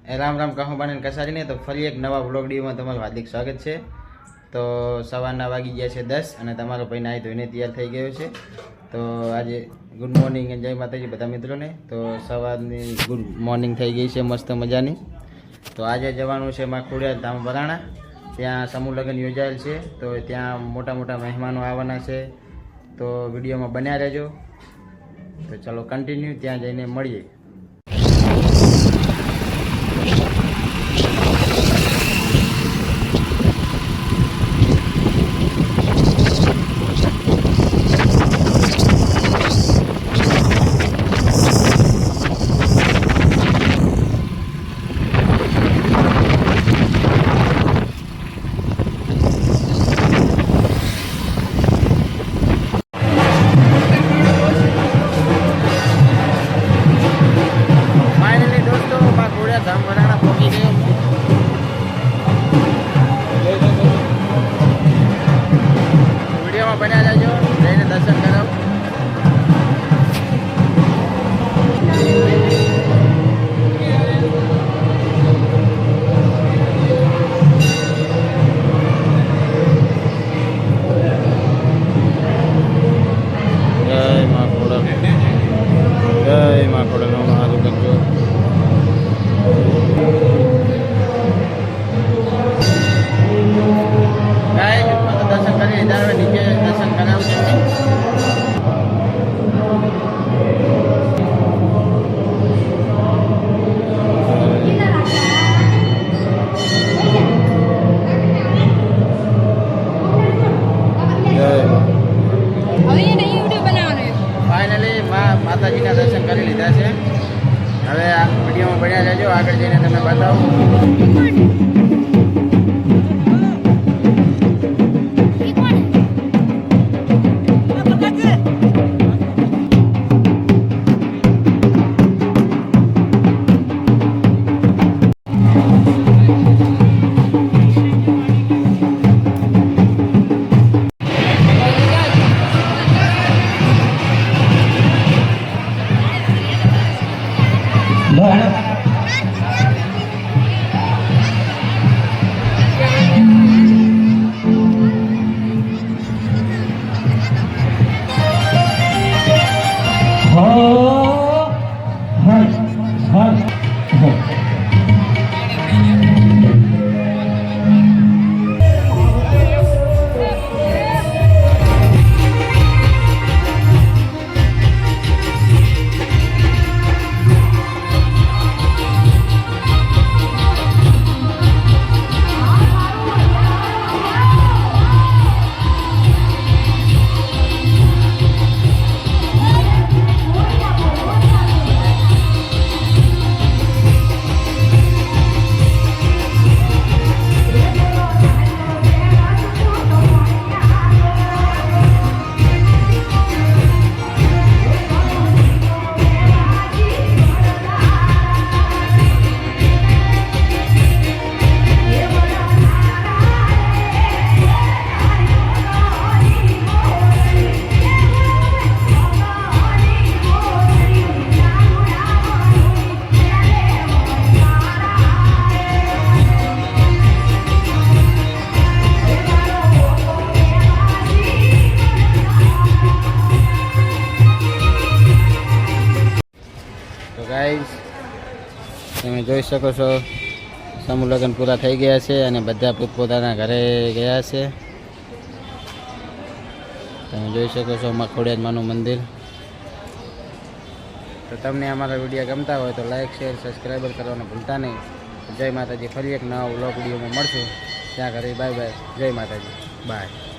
રામ રામ કહું બાને કસારીને તો ફરી એક નવા વ્લોગ વિડીયોમાં તમારું હાર્દિક સ્વાગત છે। તો સવારના વાગી ગયા છે 10 અને તમારો ભાઈ નાહી ધોઈને તૈયાર થઈ ગયો છે। તો આજે ગુડ મોર્નિંગ અને જય માતાજી બધા મિત્રોને। તો સવારની ગુડ મોર્નિંગ થઈ ગઈ છે મસ્ત મજાની। તો આજે જવાનું છે માં ખોડિયાર ધામ વરાણા, ત્યાં સમૂહ લગ્ન યોજાયેલ છે। તો ત્યાં મોટા મોટા મહેમાનો આવવાના છે, તો વિડીયોમાં બન્યા રહેજો। તો ચાલો કન્ટિન્યુ ત્યાં જઈને મળીએ। બન્યા રહેજો, જઈને દર્શન કરાવ। જય માં ખોડલ, જય માં ખોડલ સારું કરજો। દર્શન કરી લીધા, હવે નીચે દર્શન કરાવશે। ફાઇનલી માતાજીના દર્શન કરી લીધા છે। હવે આ વિડીયોમાં બન્યા રહેજો, આગળ જઈને તમને બતાવું। ગાઈસ, તમે જોઈ શકો છો સમૂહ લગ્ન પૂરા થઈ ગયા છે અને બધા પોતપોતાના ઘરે ગયા છે। તમે જોઈ શકો છો માં ખોડિયાર માનું મંદિર। તો તમને અમારા વિડીયો ગમતા હોય તો લાઈક શેર સબસ્ક્રાઈબર કરવાનું ભૂલતા નહીં। જય માતાજી, ફરી એક નવા વ્લોગ વિડીયોમાં મળશું। ત્યાં ઘરે બાય બાય, જય માતાજી, બાય।